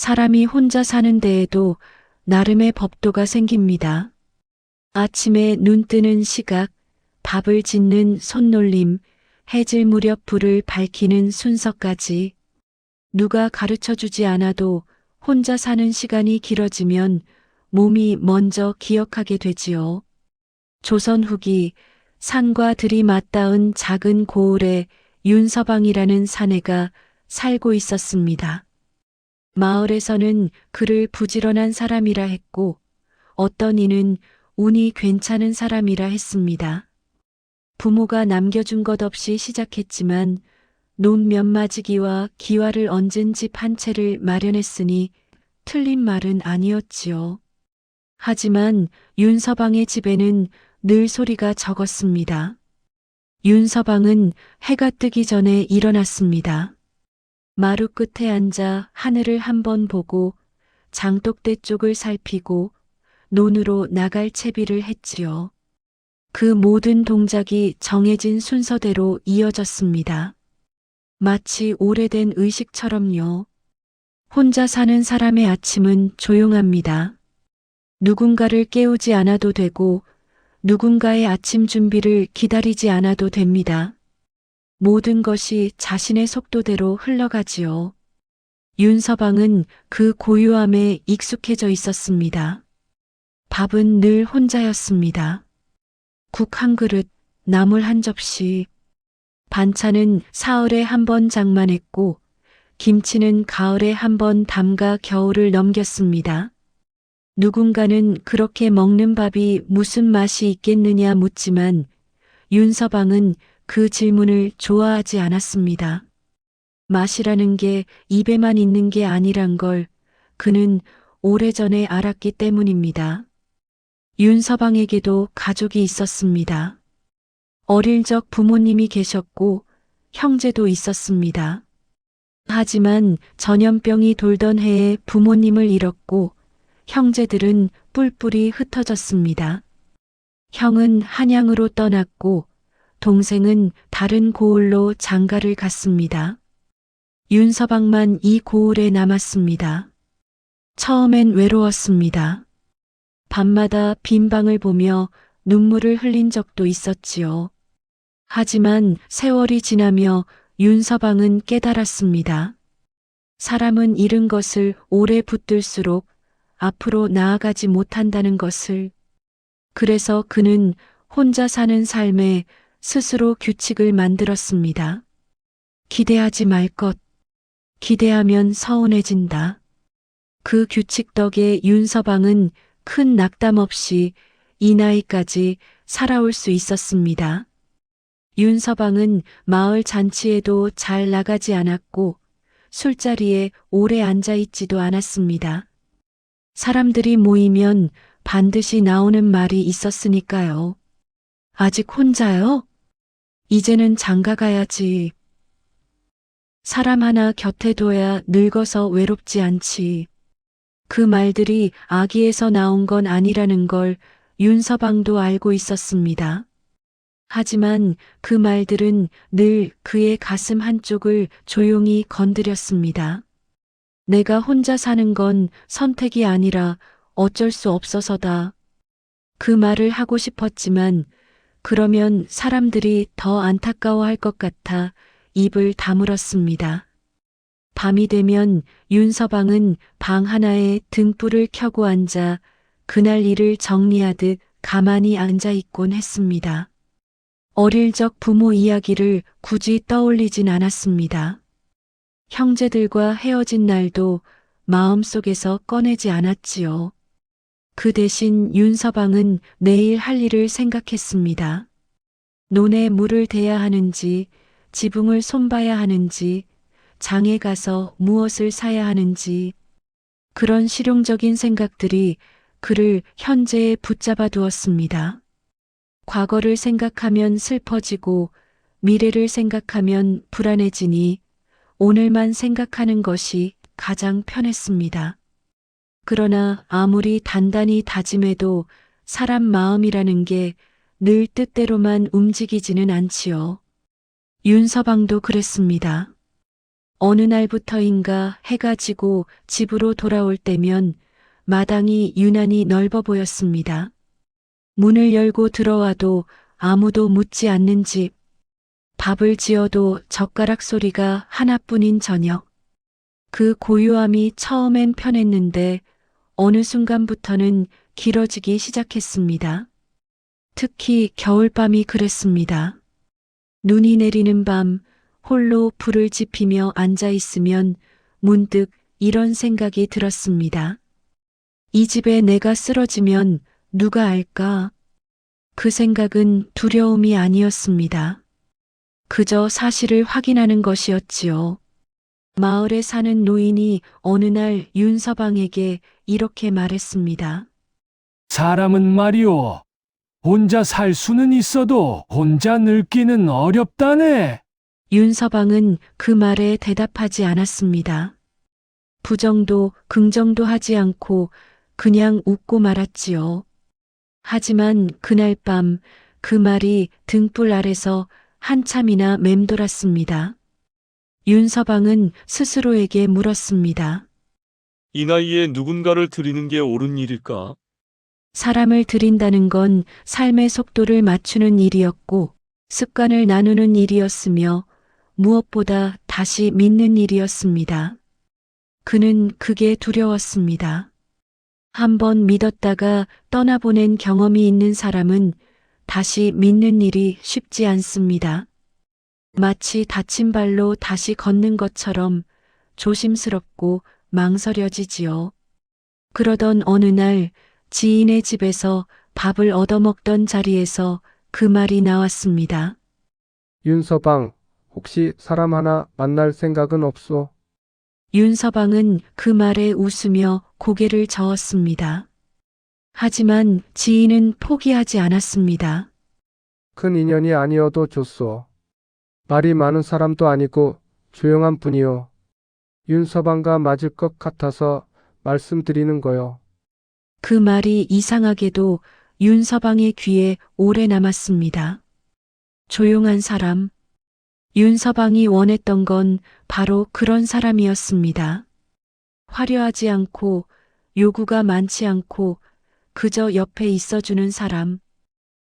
사람이 혼자 사는 데에도 나름의 법도가 생깁니다. 아침에 눈 뜨는 시각, 밥을 짓는 손놀림, 해질 무렵 불을 밝히는 순서까지 누가 가르쳐 주지 않아도 혼자 사는 시간이 길어지면 몸이 먼저 기억하게 되지요. 조선 후기 산과 들이 맞닿은 작은 고을에 윤서방이라는 사내가 살고 있었습니다. 마을에서는 그를 부지런한 사람이라 했고 어떤 이는 운이 괜찮은 사람이라 했습니다. 부모가 남겨준 것 없이 시작했지만 논 몇 마지기와 기와를 얹은 집 한 채를 마련했으니 틀린 말은 아니었지요. 하지만 윤서방의 집에는 늘 소리가 적었습니다. 윤서방은 해가 뜨기 전에 일어났습니다. 마루 끝에 앉아 하늘을 한번 보고 장독대 쪽을 살피고 논으로 나갈 채비를 했지요. 그 모든 동작이 정해진 순서대로 이어졌습니다. 마치 오래된 의식처럼요. 혼자 사는 사람의 아침은 조용합니다. 누군가를 깨우지 않아도 되고 누군가의 아침 준비를 기다리지 않아도 됩니다. 모든 것이 자신의 속도대로 흘러가지요. 윤서방은 그 고요함에 익숙해져 있었습니다. 밥은 늘 혼자였습니다. 국 한 그릇, 나물 한 접시. 반찬은 사흘에 한 번 장만했고 김치는 가을에 한 번 담가 겨울을 넘겼습니다. 누군가는 그렇게 먹는 밥이 무슨 맛이 있겠느냐 묻지만 윤서방은 그 질문을 좋아하지 않았습니다. 맛이라는 게 입에만 있는 게 아니란 걸 그는 오래전에 알았기 때문입니다. 윤서방에게도 가족이 있었습니다. 어릴 적 부모님이 계셨고 형제도 있었습니다. 하지만 전염병이 돌던 해에 부모님을 잃었고 형제들은 뿔뿔이 흩어졌습니다. 형은 한양으로 떠났고 동생은 다른 고을로 장가를 갔습니다. 윤서방만 이 고을에 남았습니다. 처음엔 외로웠습니다. 밤마다 빈 방을 보며 눈물을 흘린 적도 있었지요. 하지만 세월이 지나며 윤서방은 깨달았습니다. 사람은 잃은 것을 오래 붙들수록 앞으로 나아가지 못한다는 것을. 그래서 그는 혼자 사는 삶에 스스로 규칙을 만들었습니다. 기대하지 말 것. 기대하면 서운해진다. 그 규칙 덕에 윤서방은 큰 낙담 없이 이 나이까지 살아올 수 있었습니다. 윤서방은 마을 잔치에도 잘 나가지 않았고 술자리에 오래 앉아 있지도 않았습니다. 사람들이 모이면 반드시 나오는 말이 있었으니까요. 아직 혼자요? 이제는 장가 가야지. 사람 하나 곁에 둬야 늙어서 외롭지 않지. 그 말들이 아기에서 나온 건 아니라는 걸 윤서방도 알고 있었습니다. 하지만 그 말들은 늘 그의 가슴 한쪽을 조용히 건드렸습니다. 내가 혼자 사는 건 선택이 아니라 어쩔 수 없어서다. 그 말을 하고 싶었지만 그러면 사람들이 더 안타까워할 것 같아 입을 다물었습니다. 밤이 되면 윤서방은 방 하나에 등불을 켜고 앉아 그날 일을 정리하듯 가만히 앉아 있곤 했습니다. 어릴 적 부모 이야기를 굳이 떠올리진 않았습니다. 형제들과 헤어진 날도 마음속에서 꺼내지 않았지요. 그 대신 윤서방은 내일 할 일을 생각했습니다. 논에 물을 대야 하는지, 지붕을 손봐야 하는지, 장에 가서 무엇을 사야 하는지, 그런 실용적인 생각들이 그를 현재에 붙잡아 두었습니다. 과거를 생각하면 슬퍼지고 미래를 생각하면 불안해지니 오늘만 생각하는 것이 가장 편했습니다. 그러나 아무리 단단히 다짐해도 사람 마음이라는 게 늘 뜻대로만 움직이지는 않지요. 윤서방도 그랬습니다. 어느 날부터인가 해가 지고 집으로 돌아올 때면 마당이 유난히 넓어 보였습니다. 문을 열고 들어와도 아무도 묻지 않는 집, 밥을 지어도 젓가락 소리가 하나뿐인 저녁. 그 고요함이 처음엔 편했는데 어느 순간부터는 길어지기 시작했습니다. 특히 겨울밤이 그랬습니다. 눈이 내리는 밤 홀로 불을 지피며 앉아 있으면 문득 이런 생각이 들었습니다. 이 집에 내가 쓰러지면 누가 알까? 그 생각은 두려움이 아니었습니다. 그저 사실을 확인하는 것이었지요. 마을에 사는 노인이 어느 날 윤서방에게 이렇게 말했습니다. 사람은 말이오, 혼자 살 수는 있어도 혼자 늙기는 어렵다네. 윤서방은 그 말에 대답하지 않았습니다. 부정도 긍정도 하지 않고 그냥 웃고 말았지요. 하지만 그날 밤 그 말이 등불 아래서 한참이나 맴돌았습니다. 윤서방은 스스로에게 물었습니다. 이 나이에 누군가를 드리는 게 옳은 일일까? 사람을 들인다는 건 삶의 속도를 맞추는 일이었고 습관을 나누는 일이었으며 무엇보다 다시 믿는 일이었습니다. 그는 그게 두려웠습니다. 한번 믿었다가 떠나보낸 경험이 있는 사람은 다시 믿는 일이 쉽지 않습니다. 마치 다친 발로 다시 걷는 것처럼 조심스럽고 망설여지지요. 그러던 어느 날 지인의 집에서 밥을 얻어먹던 자리에서 그 말이 나왔습니다. 윤서방, 혹시 사람 하나 만날 생각은 없소? 윤서방은 그 말에 웃으며 고개를 저었습니다. 하지만 지인은 포기하지 않았습니다. 큰 인연이 아니어도 좋소. 말이 많은 사람도 아니고 조용한 분이요. 윤서방과 맞을 것 같아서 말씀드리는 거요. 그 말이 이상하게도 윤서방의 귀에 오래 남았습니다. 조용한 사람. 윤서방이 원했던 건 바로 그런 사람이었습니다. 화려하지 않고 요구가 많지 않고 그저 옆에 있어주는 사람.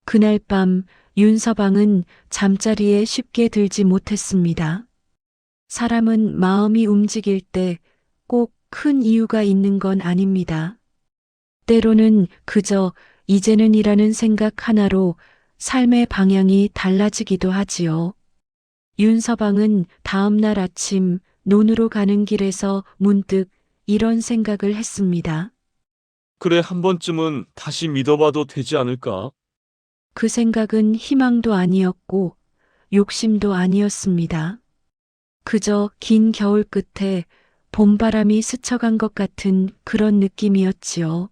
그날 밤 윤서방은 잠자리에 쉽게 들지 못했습니다. 사람은 마음이 움직일 때 꼭 큰 이유가 있는 건 아닙니다. 때로는 그저 이제는이라는 생각 하나로 삶의 방향이 달라지기도 하지요. 윤서방은 다음 날 아침 논으로 가는 길에서 문득 이런 생각을 했습니다. 그래, 한 번쯤은 다시 믿어봐도 되지 않을까? 그 생각은 희망도 아니었고 욕심도 아니었습니다. 그저 긴 겨울 끝에 봄바람이 스쳐간 것 같은 그런 느낌이었지요.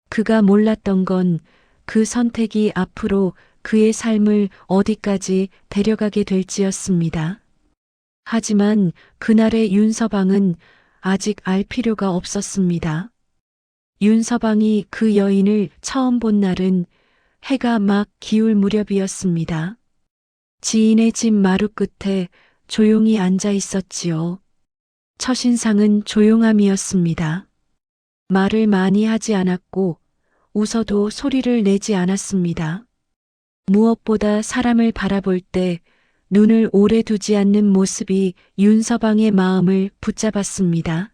그가 몰랐던 건 그 선택이 앞으로 그의 삶을 어디까지 데려가게 될지였습니다. 하지만 그날의 윤서방은 아직 알 필요가 없었습니다. 윤서방이 그 여인을 처음 본 날은 해가 막 기울 무렵이었습니다. 지인의 집 마루 끝에 조용히 앉아 있었지요. 첫인상은 조용함이었습니다. 말을 많이 하지 않았고 웃어도 소리를 내지 않았습니다. 무엇보다 사람을 바라볼 때 눈을 오래 두지 않는 모습이 윤서방의 마음을 붙잡았습니다.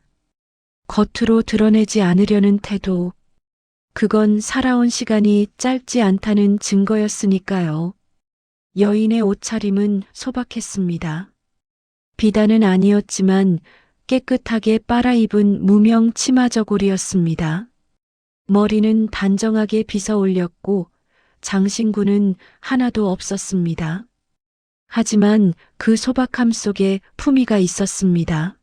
겉으로 드러내지 않으려는 태도. 그건 살아온 시간이 짧지 않다는 증거였으니까요. 여인의 옷차림은 소박했습니다. 비단은 아니었지만 깨끗하게 빨아입은 무명 치마 저고리였습니다. 머리는 단정하게 빗어 올렸고 장신구는 하나도 없었습니다. 하지만 그 소박함 속에 품위가 있었습니다.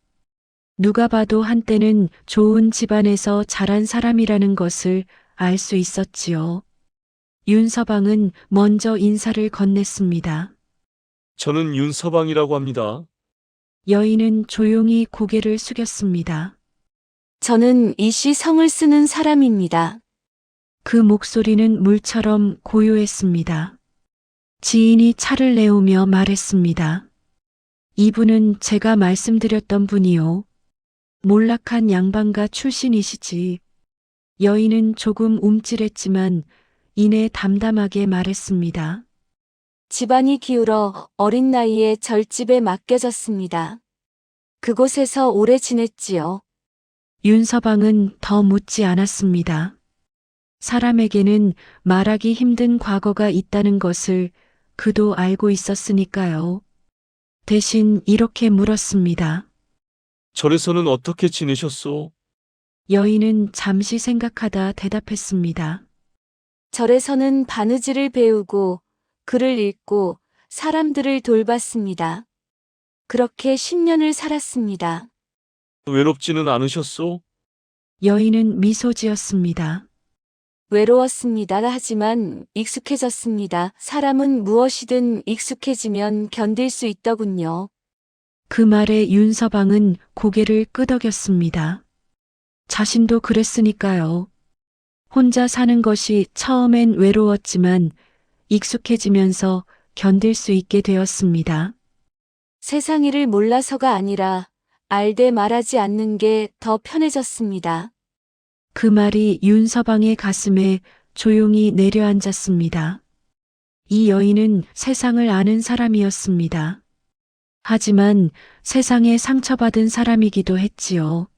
누가 봐도 한때는 좋은 집안에서 자란 사람이라는 것을 알 수 있었지요. 윤서방은 먼저 인사를 건넸습니다. 저는 윤서방이라고 합니다. 여인은 조용히 고개를 숙였습니다. 저는 이씨 성을 쓰는 사람입니다. 그 목소리는 물처럼 고요했습니다. 지인이 차를 내오며 말했습니다. 이분은 제가 말씀드렸던 분이요. 몰락한 양반가 출신이시지. 여인은 조금 움찔했지만 이내 담담하게 말했습니다. 집안이 기울어 어린 나이에 절집에 맡겨졌습니다. 그곳에서 오래 지냈지요. 윤서방은 더 묻지 않았습니다. 사람에게는 말하기 힘든 과거가 있다는 것을 그도 알고 있었으니까요. 대신 이렇게 물었습니다. 절에서는 어떻게 지내셨소? 여인은 잠시 생각하다 대답했습니다. 절에서는 바느질을 배우고 글을 읽고 사람들을 돌봤습니다. 그렇게 10년을 살았습니다. 외롭지는 않으셨소? 여인은 미소 지었습니다. 외로웠습니다. 하지만 익숙해졌습니다. 사람은 무엇이든 익숙해지면 견딜 수 있더군요. 그 말에 윤서방은 고개를 끄덕였습니다. 자신도 그랬으니까요. 혼자 사는 것이 처음엔 외로웠지만 익숙해지면서 견딜 수 있게 되었습니다. 세상 일을 몰라서가 아니라 알되 말하지 않는 게 더 편해졌습니다. 그 말이 윤서방의 가슴에 조용히 내려앉았습니다. 이 여인은 세상을 아는 사람이었습니다. 하지만 세상에 상처받은 사람이기도 했지요.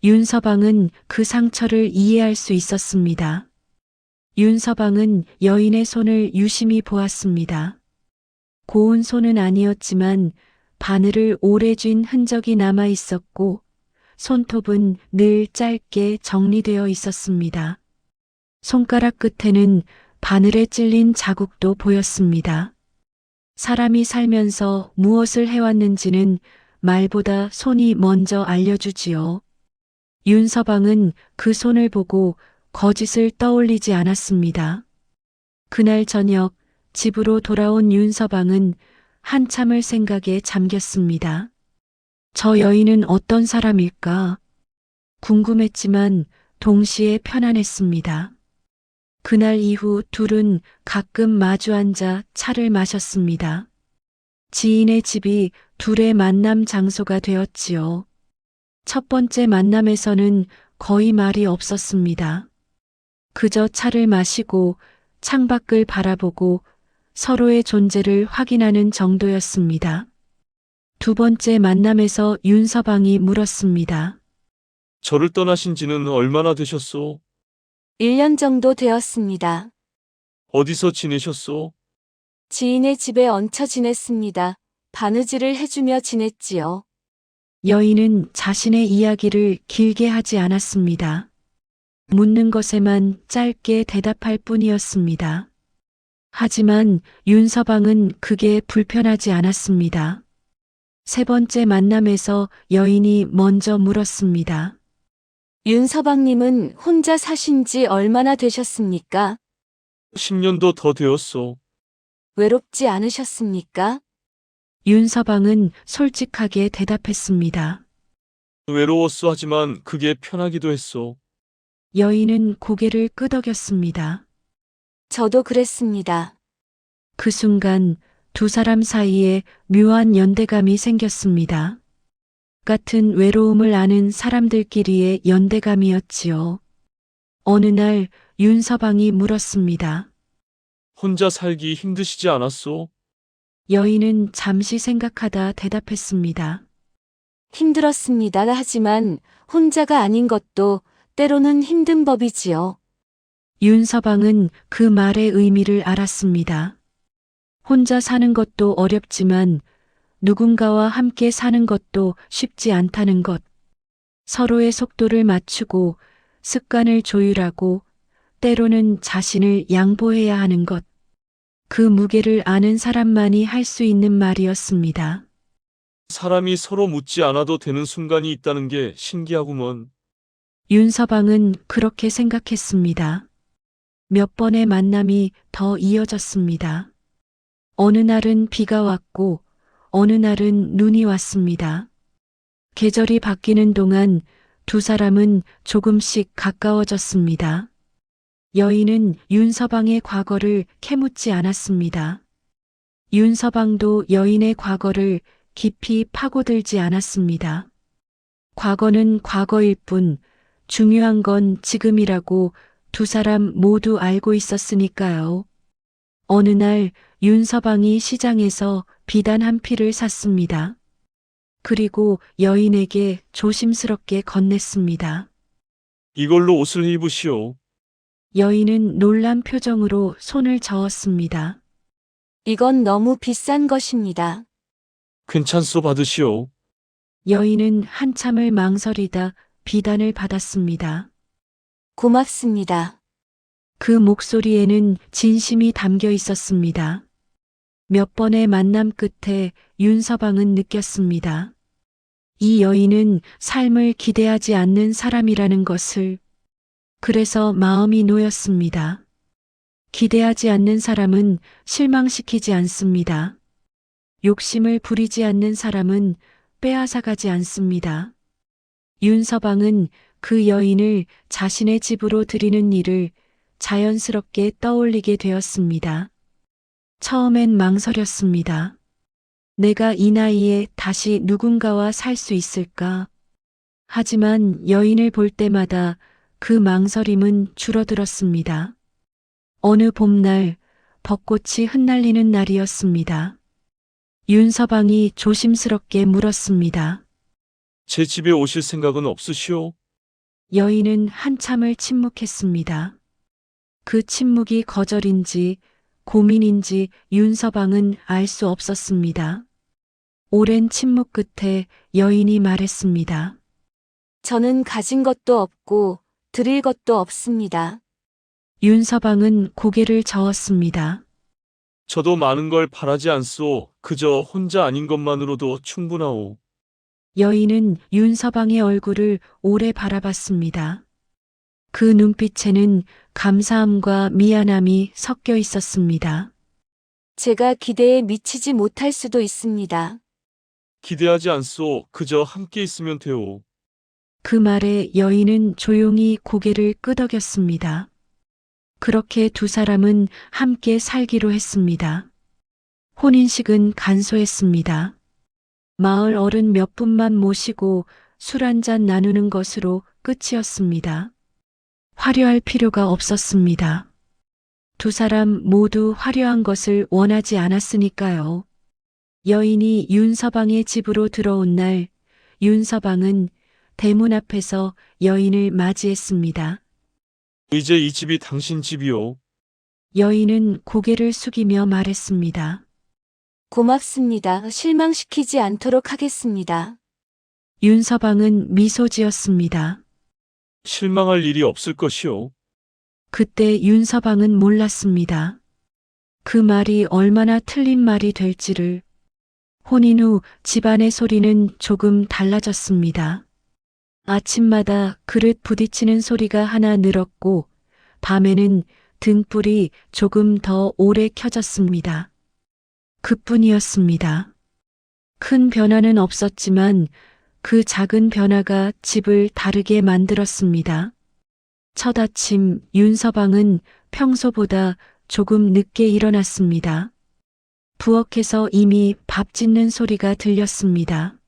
윤서방은 그 상처를 이해할 수 있었습니다. 윤서방은 여인의 손을 유심히 보았습니다. 고운 손은 아니었지만 바늘을 오래 쥔 흔적이 남아 있었고 손톱은 늘 짧게 정리되어 있었습니다. 손가락 끝에는 바늘에 찔린 자국도 보였습니다. 사람이 살면서 무엇을 해왔는지는 말보다 손이 먼저 알려주지요. 윤서방은 그 손을 보고 거짓을 떠올리지 않았습니다. 그날 저녁 집으로 돌아온 윤서방은 한참을 생각에 잠겼습니다. 저 여인은 어떤 사람일까? 궁금했지만 동시에 편안했습니다. 그날 이후 둘은 가끔 마주 앉아 차를 마셨습니다. 지인의 집이 둘의 만남 장소가 되었지요. 첫 번째 만남에서는 거의 말이 없었습니다. 그저 차를 마시고 창밖을 바라보고 서로의 존재를 확인하는 정도였습니다. 두 번째 만남에서 윤서방이 물었습니다. 절을 떠나신 지는 얼마나 되셨소? 1년 정도 되었습니다. 어디서 지내셨소? 지인의 집에 얹혀 지냈습니다. 바느질을 해주며 지냈지요. 여인은 자신의 이야기를 길게 하지 않았습니다. 묻는 것에만 짧게 대답할 뿐이었습니다. 하지만 윤서방은 그게 불편하지 않았습니다. 세 번째 만남에서 여인이 먼저 물었습니다. 윤서방님은 혼자 사신 지 얼마나 되셨습니까? 10년도 더 되었소. 외롭지 않으셨습니까? 윤서방은 솔직하게 대답했습니다. 외로웠소 하지만 그게 편하기도 했소. 여인은 고개를 끄덕였습니다. 저도 그랬습니다. 그 순간 두 사람 사이에 묘한 연대감이 생겼습니다. 같은 외로움을 아는 사람들끼리의 연대감이었지요. 어느 날 윤서방이 물었습니다. 혼자 살기 힘드시지 않았소? 여인은 잠시 생각하다 대답했습니다. 힘들었습니다. 하지만 혼자가 아닌 것도 때로는 힘든 법이지요. 윤서방은 그 말의 의미를 알았습니다. 혼자 사는 것도 어렵지만 누군가와 함께 사는 것도 쉽지 않다는 것. 서로의 속도를 맞추고 습관을 조율하고 때로는 자신을 양보해야 하는 것. 그 무게를 아는 사람만이 할 수 있는 말이었습니다. 사람이 서로 묻지 않아도 되는 순간이 있다는 게 신기하구먼. 윤서방은 그렇게 생각했습니다. 몇 번의 만남이 더 이어졌습니다. 어느 날은 비가 왔고 어느 날은 눈이 왔습니다. 계절이 바뀌는 동안 두 사람은 조금씩 가까워졌습니다. 여인은 윤서방의 과거를 캐묻지 않았습니다. 윤서방도 여인의 과거를 깊이 파고들지 않았습니다. 과거는 과거일 뿐 중요한 건 지금이라고 두 사람 모두 알고 있었으니까요. 어느 날 윤서방이 시장에서 비단 한 필을 샀습니다. 그리고 여인에게 조심스럽게 건넸습니다. 이걸로 옷을 입으시오. 여인은 놀란 표정으로 손을 저었습니다. 이건 너무 비싼 것입니다. 괜찮소 받으시오. 여인은 한참을 망설이다 비단을 받았습니다. 고맙습니다. 그 목소리에는 진심이 담겨 있었습니다. 몇 번의 만남 끝에 윤서방은 느꼈습니다. 이 여인은 삶을 기대하지 않는 사람이라는 것을. 그래서 마음이 놓였습니다. 기대하지 않는 사람은 실망시키지 않습니다. 욕심을 부리지 않는 사람은 빼앗아가지 않습니다. 윤서방은 그 여인을 자신의 집으로 들이는 일을 자연스럽게 떠올리게 되었습니다. 처음엔 망설였습니다. 내가 이 나이에 다시 누군가와 살 수 있을까? 하지만 여인을 볼 때마다 그 망설임은 줄어들었습니다. 어느 봄날 벚꽃이 흩날리는 날이었습니다. 윤서방이 조심스럽게 물었습니다. 제 집에 오실 생각은 없으시오? 여인은 한참을 침묵했습니다. 그 침묵이 거절인지 고민인지 윤서방은 알 수 없었습니다. 오랜 침묵 끝에 여인이 말했습니다. 저는 가진 것도 없고 드릴 것도 없습니다. 윤서방은 고개를 저었습니다. 저도 많은 걸 바라지 않소. 그저 혼자 아닌 것만으로도 충분하오. 여인은 윤서방의 얼굴을 오래 바라봤습니다. 그 눈빛에는 감사함과 미안함이 섞여 있었습니다. 제가 기대에 미치지 못할 수도 있습니다. 기대하지 않소. 그저 함께 있으면 돼오. 그 말에 여인은 조용히 고개를 끄덕였습니다. 그렇게 두 사람은 함께 살기로 했습니다. 혼인식은 간소했습니다. 마을 어른 몇 분만 모시고 술 한잔 나누는 것으로 끝이었습니다. 화려할 필요가 없었습니다. 두 사람 모두 화려한 것을 원하지 않았으니까요. 여인이 윤서방의 집으로 들어온 날, 윤서방은 대문 앞에서 여인을 맞이했습니다. 이제 이 집이 당신 집이오. 여인은 고개를 숙이며 말했습니다. 고맙습니다. 실망시키지 않도록 하겠습니다. 윤서방은 미소 지었습니다. 실망할 일이 없을 것이오. 그때 윤서방은 몰랐습니다. 그 말이 얼마나 틀린 말이 될지를. 혼인 후 집안의 소리는 조금 달라졌습니다. 아침마다 그릇 부딪히는 소리가 하나 늘었고 밤에는 등불이 조금 더 오래 켜졌습니다. 그뿐이었습니다. 큰 변화는 없었지만 그 작은 변화가 집을 다르게 만들었습니다. 첫 아침 윤서방은 평소보다 조금 늦게 일어났습니다. 부엌에서 이미 밥 짓는 소리가 들렸습니다.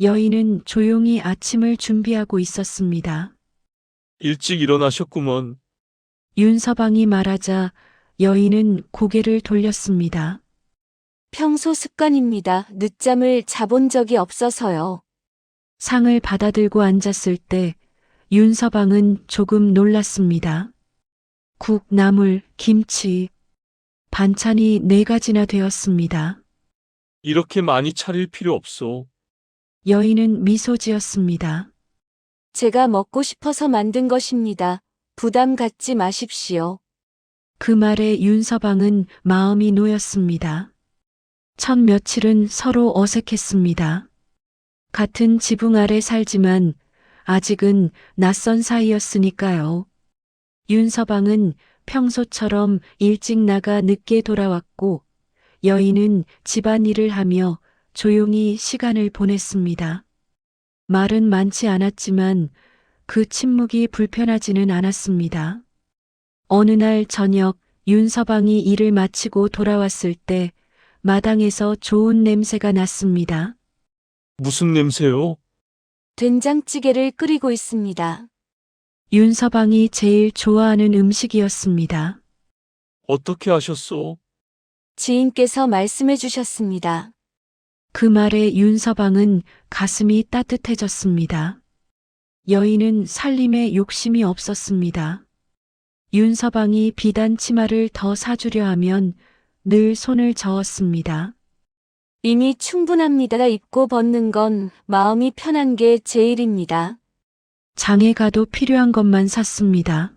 여인은 조용히 아침을 준비하고 있었습니다. 일찍 일어나셨구먼. 윤서방이 말하자 여인은 고개를 돌렸습니다. 평소 습관입니다. 늦잠을 자본 적이 없어서요. 상을 받아들고 앉았을 때 윤서방은 조금 놀랐습니다. 국, 나물, 김치, 반찬이 4가지나 되었습니다. 이렇게 많이 차릴 필요 없소. 여인은 미소 지었습니다. 제가 먹고 싶어서 만든 것입니다. 부담 갖지 마십시오. 그 말에 윤서방은 마음이 놓였습니다. 첫 며칠은 서로 어색했습니다. 같은 지붕 아래 살지만 아직은 낯선 사이였으니까요. 윤서방은 평소처럼 일찍 나가 늦게 돌아왔고 여인은 집안일을 하며 조용히 시간을 보냈습니다. 말은 많지 않았지만 그 침묵이 불편하지는 않았습니다. 어느 날 저녁 윤서방이 일을 마치고 돌아왔을 때 마당에서 좋은 냄새가 났습니다. 무슨 냄새요? 된장찌개를 끓이고 있습니다. 윤서방이 제일 좋아하는 음식이었습니다. 어떻게 하셨소? 지인께서 말씀해 주셨습니다. 그 말에 윤서방은 가슴이 따뜻해졌습니다. 여인은 살림에 욕심이 없었습니다. 윤서방이 비단 치마를 더 사주려 하면 늘 손을 저었습니다. 이미 충분합니다. 입고 벗는 건 마음이 편한 게 제일입니다. 장에 가도 필요한 것만 샀습니다.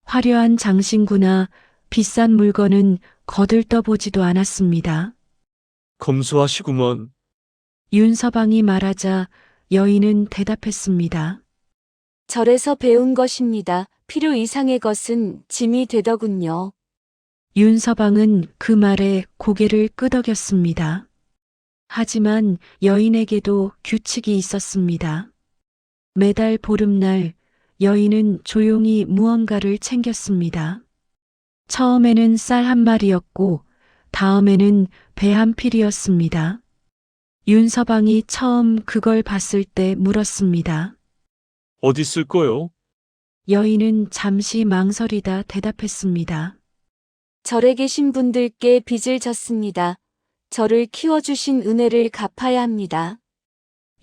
화려한 장신구나 비싼 물건은 거들떠보지도 않았습니다. 검소하시구먼. 윤서방이 말하자 여인은 대답했습니다. 절에서 배운 것입니다. 필요 이상의 것은 짐이 되더군요. 윤서방은 그 말에 고개를 끄덕였습니다. 하지만 여인에게도 규칙이 있었습니다. 매달 보름날 여인은 조용히 무언가를 챙겼습니다. 처음에는 쌀 한 마리였고 다음에는 배 한 필이었습니다. 윤서방이 처음 그걸 봤을 때 물었습니다. 어디 쓸 거요? 여인은 잠시 망설이다 대답했습니다. 절에 계신 분들께 빚을 졌습니다. 저를 키워주신 은혜를 갚아야 합니다.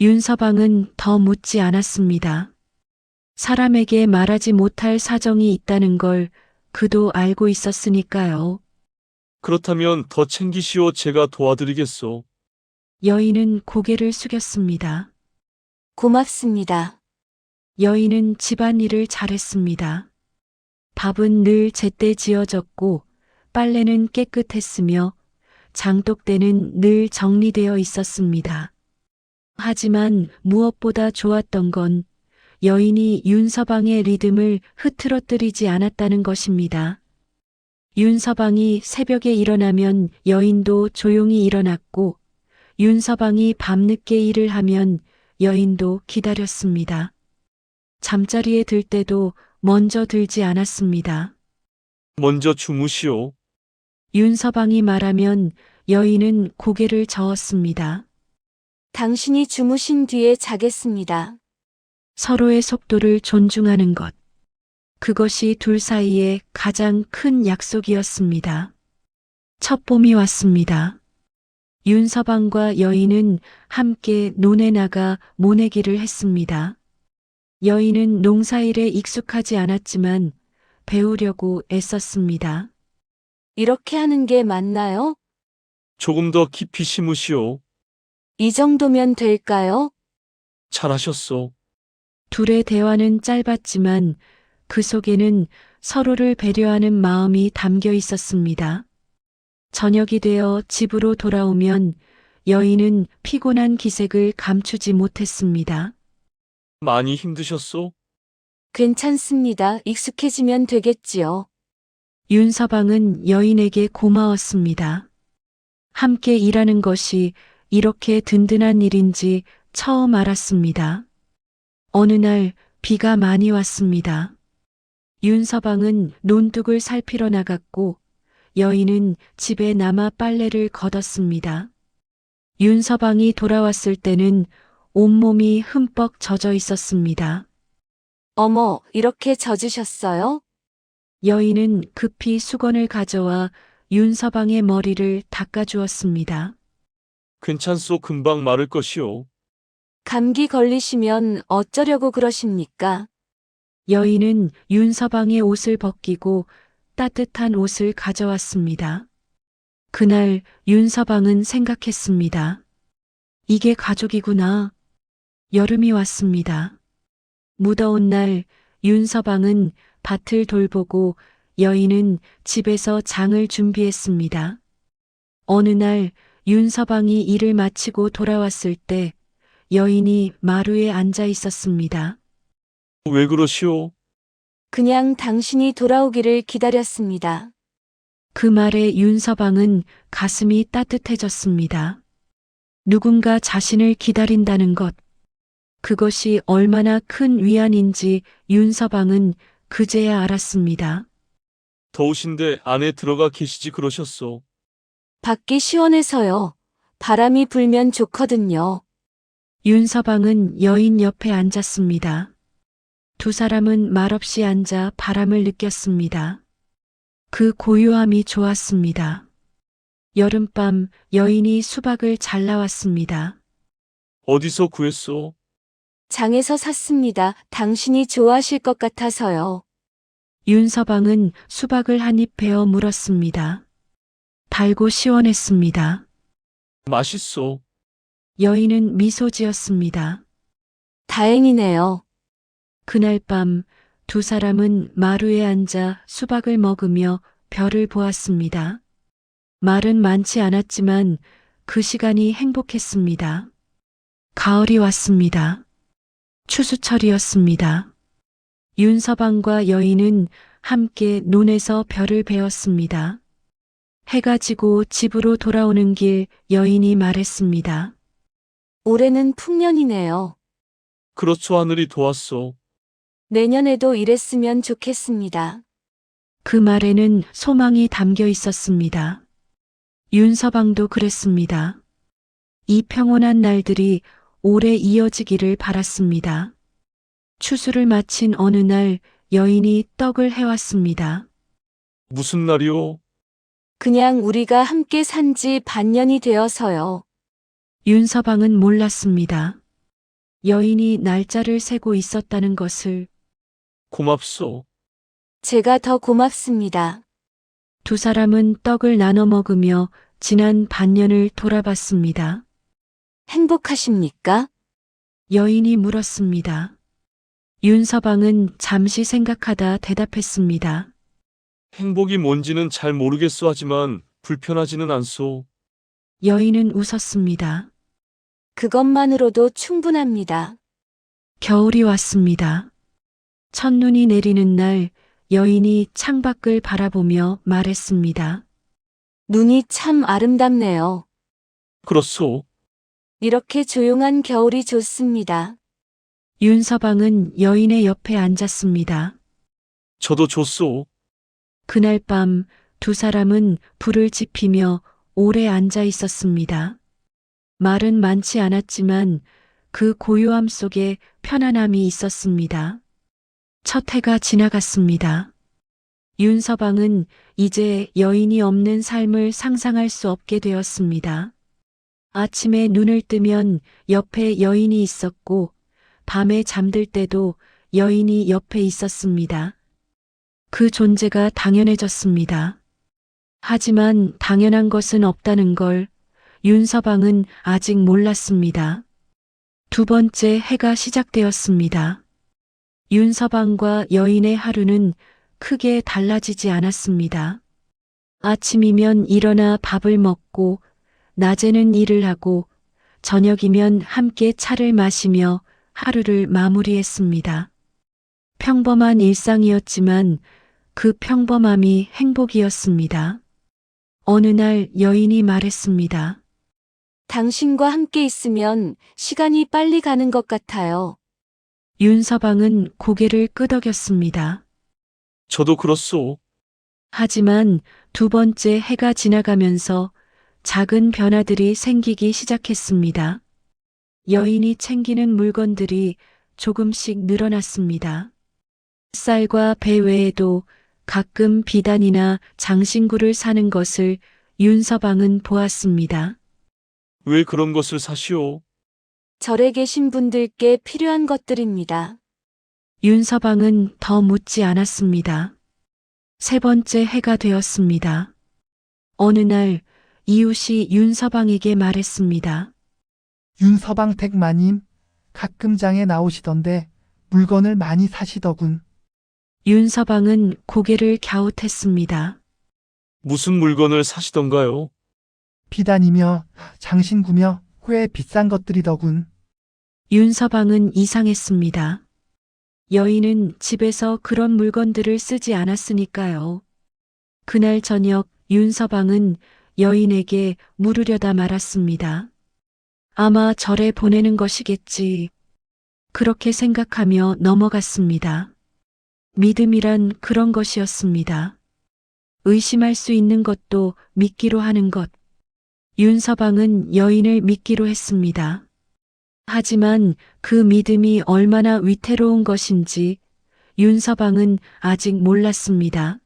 윤서방은 더 묻지 않았습니다. 사람에게 말하지 못할 사정이 있다는 걸 그도 알고 있었으니까요. 그렇다면 더 챙기시오. 제가 도와드리겠소. 여인은 고개를 숙였습니다. 고맙습니다. 여인은 집안일을 잘했습니다. 밥은 늘 제때 지어졌고 빨래는 깨끗했으며 장독대는 늘 정리되어 있었습니다. 하지만 무엇보다 좋았던 건 여인이 윤서방의 리듬을 흐트러뜨리지 않았다는 것입니다. 윤서방이 새벽에 일어나면 여인도 조용히 일어났고 윤서방이 밤늦게 일을 하면 여인도 기다렸습니다. 잠자리에 들 때도 먼저 들지 않았습니다. 먼저 주무시오. 윤서방이 말하면 여인은 고개를 저었습니다. 당신이 주무신 뒤에 자겠습니다. 서로의 속도를 존중하는 것. 그것이 둘 사이의 가장 큰 약속이었습니다. 첫 봄이 왔습니다. 윤서방과 여인은 함께 논에 나가 모내기를 했습니다. 여인은 농사일에 익숙하지 않았지만 배우려고 애썼습니다. 이렇게 하는 게 맞나요? 조금 더 깊이 심으시오. 이 정도면 될까요? 잘하셨소. 둘의 대화는 짧았지만 그 속에는 서로를 배려하는 마음이 담겨 있었습니다. 저녁이 되어 집으로 돌아오면 여인은 피곤한 기색을 감추지 못했습니다. 많이 힘드셨소? 괜찮습니다. 익숙해지면 되겠지요. 윤서방은 여인에게 고마웠습니다. 함께 일하는 것이 이렇게 든든한 일인지 처음 알았습니다. 어느 날 비가 많이 왔습니다. 윤서방은 논둑을 살피러 나갔고 여인은 집에 남아 빨래를 걷었습니다. 윤서방이 돌아왔을 때는 온몸이 흠뻑 젖어 있었습니다. 어머, 이렇게 젖으셨어요? 여인은 급히 수건을 가져와 윤서방의 머리를 닦아주었습니다. 괜찮소. 금방 마를 것이오. 감기 걸리시면 어쩌려고 그러십니까? 여인은 윤서방의 옷을 벗기고 따뜻한 옷을 가져왔습니다. 그날 윤서방은 생각했습니다. 이게 가족이구나. 여름이 왔습니다. 무더운 날 윤서방은 밭을 돌보고 여인은 집에서 장을 준비했습니다. 어느 날 윤서방이 일을 마치고 돌아왔을 때 여인이 마루에 앉아 있었습니다. 왜 그러시오? 그냥 당신이 돌아오기를 기다렸습니다. 그 말에 윤서방은 가슴이 따뜻해졌습니다. 누군가 자신을 기다린다는 것. 그것이 얼마나 큰 위안인지 윤서방은 그제야 알았습니다. 더우신데 안에 들어가 계시지 그러셨소. 밖이 시원해서요. 바람이 불면 좋거든요. 윤서방은 여인 옆에 앉았습니다. 두 사람은 말없이 앉아 바람을 느꼈습니다. 그 고요함이 좋았습니다. 여름밤 여인이 수박을 잘 나왔습니다. 어디서 구했소? 장에서 샀습니다. 당신이 좋아하실 것 같아서요. 윤서방은 수박을 한 입 베어 물었습니다. 달고 시원했습니다. 맛있소. 여인은 미소 지었습니다. 다행이네요. 그날 밤 두 사람은 마루에 앉아 수박을 먹으며 별을 보았습니다. 말은 많지 않았지만 그 시간이 행복했습니다. 가을이 왔습니다. 추수철이었습니다. 윤서방과 여인은 함께 논에서 별을 베었습니다. 해가 지고 집으로 돌아오는 길 여인이 말했습니다. 올해는 풍년이네요. 그렇죠, 하늘이 도왔소. 내년에도 이랬으면 좋겠습니다. 그 말에는 소망이 담겨 있었습니다. 윤서방도 그랬습니다. 이 평온한 날들이 오래 이어지기를 바랐습니다. 추수를 마친 어느 날 여인이 떡을 해왔습니다. 무슨 날이오? 그냥 우리가 함께 산 지 반년이 되어서요. 윤서방은 몰랐습니다. 여인이 날짜를 세고 있었다는 것을. 고맙소. 제가 더 고맙습니다. 두 사람은 떡을 나눠 먹으며 지난 반년을 돌아봤습니다. 행복하십니까? 여인이 물었습니다. 윤서방은 잠시 생각하다 대답했습니다. 행복이 뭔지는 잘 모르겠소 하지만 불편하지는 않소. 여인은 웃었습니다. 그것만으로도 충분합니다. 겨울이 왔습니다. 첫눈이 내리는 날 여인이 창밖을 바라보며 말했습니다. 눈이 참 아름답네요. 그렇소. 이렇게 조용한 겨울이 좋습니다. 윤서방은 여인의 옆에 앉았습니다. 저도 좋소. 그날 밤 두 사람은 불을 지피며 오래 앉아 있었습니다. 말은 많지 않았지만 그 고요함 속에 편안함이 있었습니다. 첫 해가 지나갔습니다. 윤서방은 이제 여인이 없는 삶을 상상할 수 없게 되었습니다. 아침에 눈을 뜨면 옆에 여인이 있었고 밤에 잠들 때도 여인이 옆에 있었습니다. 그 존재가 당연해졌습니다. 하지만 당연한 것은 없다는 걸 윤서방은 아직 몰랐습니다. 두 번째 해가 시작되었습니다. 윤서방과 여인의 하루는 크게 달라지지 않았습니다. 아침이면 일어나 밥을 먹고 낮에는 일을 하고 저녁이면 함께 차를 마시며 하루를 마무리했습니다. 평범한 일상이었지만 그 평범함이 행복이었습니다. 어느 날 여인이 말했습니다. 당신과 함께 있으면 시간이 빨리 가는 것 같아요. 윤서방은 고개를 끄덕였습니다. 저도 그렇소. 하지만 두 번째 해가 지나가면서 작은 변화들이 생기기 시작했습니다. 여인이 챙기는 물건들이 조금씩 늘어났습니다. 쌀과 배 외에도 가끔 비단이나 장신구를 사는 것을 윤서방은 보았습니다. 왜 그런 것을 사시오? 절에 계신 분들께 필요한 것들입니다. 윤서방은 더 묻지 않았습니다. 세 번째 해가 되었습니다. 어느 날 이웃이 윤서방에게 말했습니다. 윤서방 댁마님, 가끔 장에 나오시던데 물건을 많이 사시더군. 윤서방은 고개를 갸웃했습니다. 무슨 물건을 사시던가요? 비단이며 장신구며 꽤 비싼 것들이더군. 윤서방은 이상했습니다. 여인은 집에서 그런 물건들을 쓰지 않았으니까요. 그날 저녁 윤서방은 여인에게 물으려다 말았습니다. 아마 절에 보내는 것이겠지. 그렇게 생각하며 넘어갔습니다. 믿음이란 그런 것이었습니다. 의심할 수 있는 것도 믿기로 하는 것. 윤서방은 여인을 믿기로 했습니다. 하지만 그 믿음이 얼마나 위태로운 것인지 윤서방은 아직 몰랐습니다.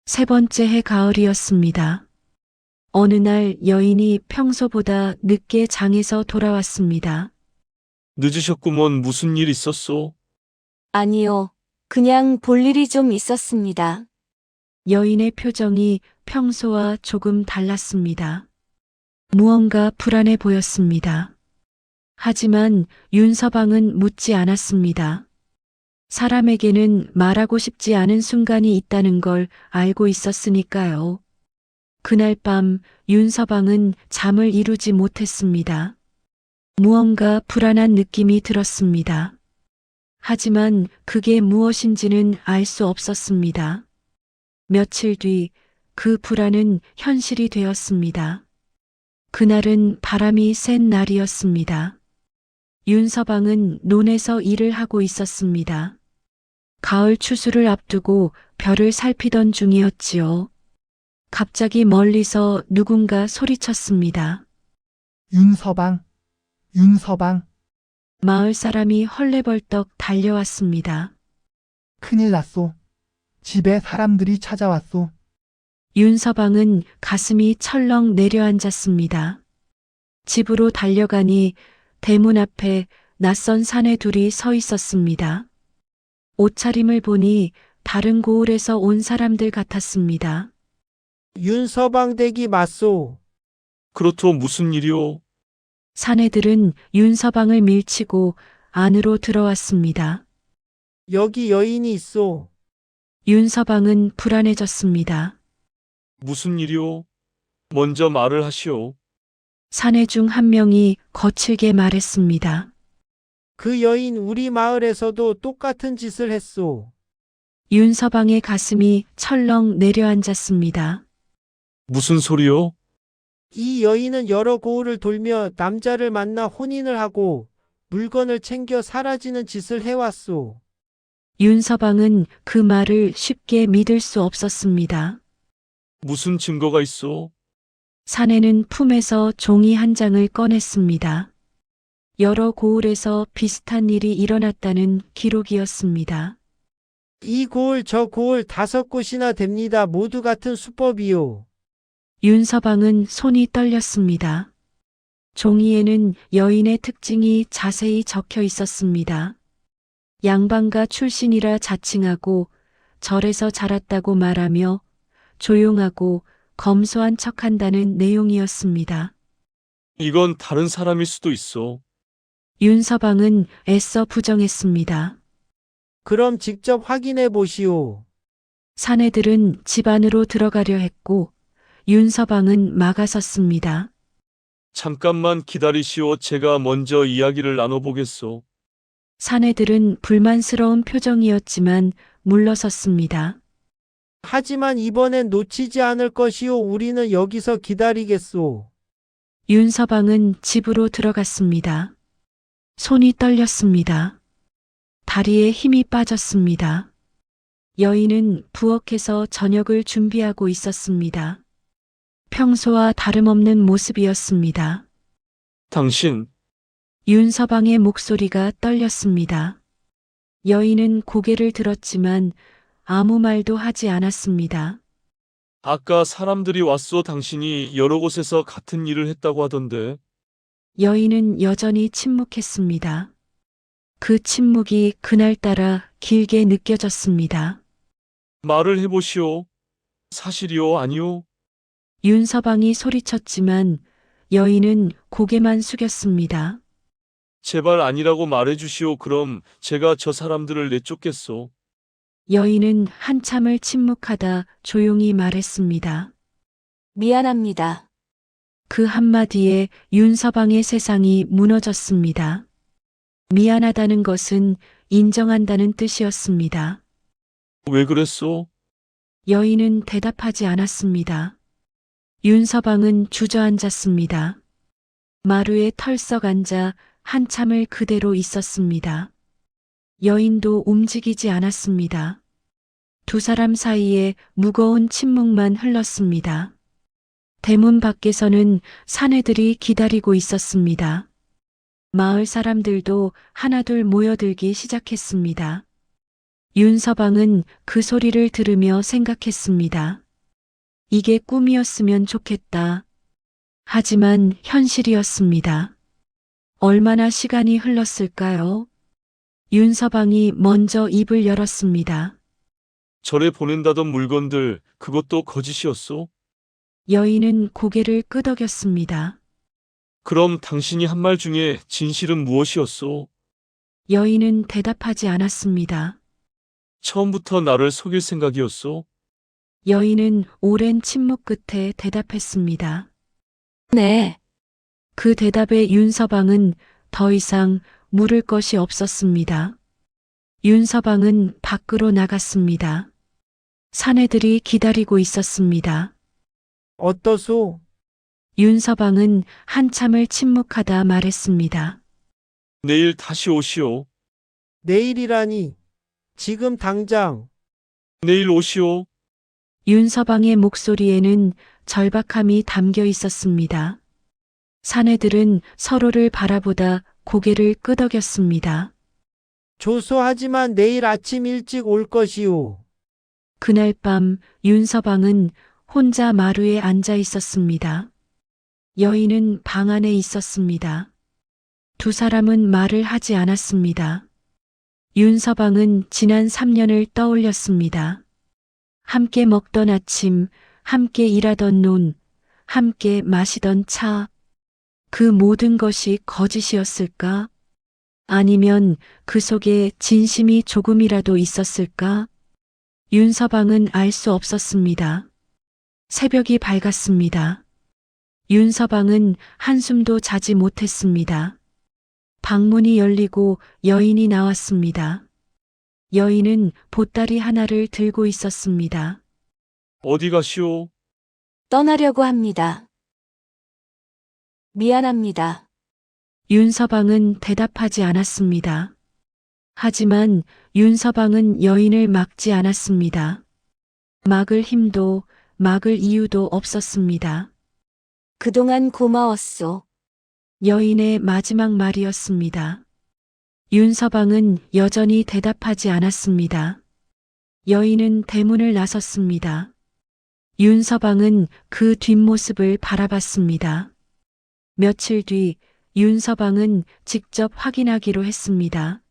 세 번째 해 가을이었습니다. 어느 날 여인이 평소보다 늦게 장에서 돌아왔습니다. 늦으셨구먼. 무슨 일 있었소? 아니요. 그냥 볼 일이 좀 있었습니다. 여인의 표정이 평소와 조금 달랐습니다. 무언가 불안해 보였습니다. 하지만 윤서방은 묻지 않았습니다. 사람에게는 말하고 싶지 않은 순간이 있다는 걸 알고 있었으니까요. 그날 밤 윤서방은 잠을 이루지 못했습니다. 무언가 불안한 느낌이 들었습니다. 하지만 그게 무엇인지는 알 수 없었습니다. 며칠 뒤 그 불안은 현실이 되었습니다. 그날은 바람이 센 날이었습니다. 윤서방은 논에서 일을 하고 있었습니다. 가을 추수를 앞두고 별을 살피던 중이었지요. 갑자기 멀리서 누군가 소리쳤습니다. 윤서방, 윤서방, 마을 사람이 헐레벌떡 달려왔습니다. 큰일 났소. 집에 사람들이 찾아왔소. 윤서방은 가슴이 철렁 내려앉았습니다. 집으로 달려가니 대문 앞에 낯선 사내 둘이 서 있었습니다. 옷차림을 보니 다른 고을에서 온 사람들 같았습니다. 윤서방 댁이 맞소. 그렇소. 무슨 일이오? 사내들은 윤서방을 밀치고 안으로 들어왔습니다. 여기 여인이 있소. 윤서방은 불안해졌습니다. 무슨 일이오? 먼저 말을 하시오. 사내 중 한 명이 거칠게 말했습니다. 그 여인 우리 마을에서도 똑같은 짓을 했소. 윤서방의 가슴이 철렁 내려앉았습니다. 무슨 소리요? 이 여인은 여러 고을을 돌며 남자를 만나 혼인을 하고 물건을 챙겨 사라지는 짓을 해왔소. 윤서방은 그 말을 쉽게 믿을 수 없었습니다. 무슨 증거가 있어? 사내는 품에서 종이 한 장을 꺼냈습니다. 여러 고을에서 비슷한 일이 일어났다는 기록이었습니다. 이 고을 저 고을 5곳이나 됩니다. 모두 같은 수법이요. 윤서방은 손이 떨렸습니다. 종이에는 여인의 특징이 자세히 적혀 있었습니다. 양반가 출신이라 자칭하고 절에서 자랐다고 말하며 조용하고 검소한 척한다는 내용이었습니다. 이건 다른 사람일 수도 있어. 윤서방은 애써 부정했습니다. 그럼 직접 확인해 보시오. 사내들은 집 안으로 들어가려 했고 윤서방은 막아섰습니다. 잠깐만 기다리시오. 제가 먼저 이야기를 나눠보겠소. 사내들은 불만스러운 표정이었지만 물러섰습니다. 하지만 이번엔 놓치지 않을 것이오. 우리는 여기서 기다리겠소. 윤서방은 집으로 들어갔습니다. 손이 떨렸습니다. 다리에 힘이 빠졌습니다. 여인은 부엌에서 저녁을 준비하고 있었습니다. 평소와 다름없는 모습이었습니다. 당신, 윤서방의 목소리가 떨렸습니다. 여인은 고개를 들었지만 아무 말도 하지 않았습니다. 아까 사람들이 왔소. 당신이 여러 곳에서 같은 일을 했다고 하던데. 여인은 여전히 침묵했습니다. 그 침묵이 그날따라 길게 느껴졌습니다. 말을 해보시오. 사실이오, 아니오? 윤서방이 소리쳤지만 여인은 고개만 숙였습니다. 제발 아니라고 말해주시오. 그럼 제가 저 사람들을 내쫓겠소. 여인은 한참을 침묵하다 조용히 말했습니다. 미안합니다. 그 한마디에 윤서방의 세상이 무너졌습니다. 미안하다는 것은 인정한다는 뜻이었습니다. 왜 그랬소? 여인은 대답하지 않았습니다. 윤서방은 주저앉았습니다. 마루에 털썩 앉아 한참을 그대로 있었습니다. 여인도 움직이지 않았습니다. 두 사람 사이에 무거운 침묵만 흘렀습니다. 대문 밖에서는 사내들이 기다리고 있었습니다. 마을 사람들도 하나둘 모여들기 시작했습니다. 윤서방은 그 소리를 들으며 생각했습니다. 이게 꿈이었으면 좋겠다. 하지만 현실이었습니다. 얼마나 시간이 흘렀을까요? 윤서방이 먼저 입을 열었습니다. 절에 보낸다던 물건들 그것도 거짓이었소? 여인은 고개를 끄덕였습니다. 그럼 당신이 한 말 중에 진실은 무엇이었소? 여인은 대답하지 않았습니다. 처음부터 나를 속일 생각이었소? 여인은 오랜 침묵 끝에 대답했습니다. 네. 그 대답에 윤서방은 더 이상 물을 것이 없었습니다. 윤서방은 밖으로 나갔습니다. 사내들이 기다리고 있었습니다. 어떠소? 윤서방은 한참을 침묵하다 말했습니다. 내일 다시 오시오. 내일이라니. 지금 당장. 내일 오시오. 윤서방의 목소리에는 절박함이 담겨 있었습니다. 사내들은 서로를 바라보다 고개를 끄덕였습니다. 조소하지만 내일 아침 일찍 올 것이오. 그날 밤 윤서방은 혼자 마루에 앉아 있었습니다. 여인은 방 안에 있었습니다. 두 사람은 말을 하지 않았습니다. 윤서방은 지난 3년을 떠올렸습니다. 함께 먹던 아침, 함께 일하던 논, 함께 마시던 차. 그 모든 것이 거짓이었을까? 아니면 그 속에 진심이 조금이라도 있었을까? 윤서방은 알 수 없었습니다. 새벽이 밝았습니다. 윤서방은 한숨도 자지 못했습니다. 방문이 열리고 여인이 나왔습니다. 여인은 보따리 하나를 들고 있었습니다. 어디 가시오? 떠나려고 합니다. 미안합니다. 윤서방은 대답하지 않았습니다. 하지만 윤서방은 여인을 막지 않았습니다. 막을 힘도 막을 이유도 없었습니다. 그동안 고마웠소. 여인의 마지막 말이었습니다. 윤서방은 여전히 대답하지 않았습니다. 여인은 대문을 나섰습니다. 윤서방은 그 뒷모습을 바라봤습니다. 며칠 뒤 윤서방은 직접 확인하기로 했습니다.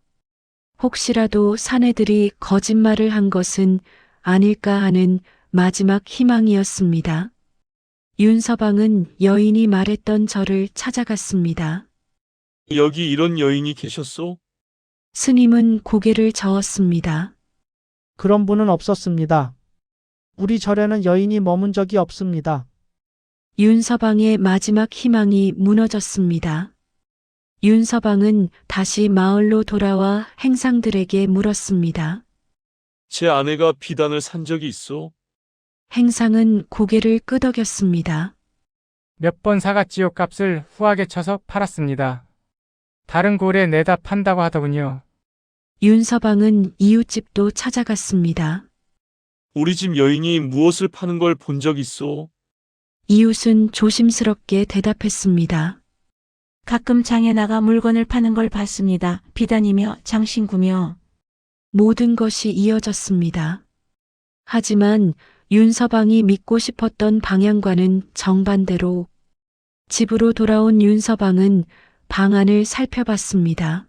혹시라도 사내들이 거짓말을 한 것은 아닐까 하는 마지막 희망이었습니다. 윤서방은 여인이 말했던 절을 찾아갔습니다. 여기 이런 여인이 계셨소? 스님은 고개를 저었습니다. 그런 분은 없었습니다. 우리 절에는 여인이 머문 적이 없습니다. 윤서방의 마지막 희망이 무너졌습니다. 윤서방은 다시 마을로 돌아와 행상들에게 물었습니다. 제 아내가 비단을 산 적이 있어? 행상은 고개를 끄덕였습니다. 몇 번 사갔지요. 값을 후하게 쳐서 팔았습니다. 다른 골에 내다 판다고 하더군요. 윤서방은 이웃집도 찾아갔습니다. 우리 집 여인이 무엇을 파는 걸 본 적 있어? 이웃은 조심스럽게 대답했습니다. 가끔 장에 나가 물건을 파는 걸 봤습니다. 비단이며 장신구며. 모든 것이 이어졌습니다. 하지만 윤서방이 믿고 싶었던 방향과는 정반대로 집으로 돌아온 윤서방은 방 안을 살펴봤습니다.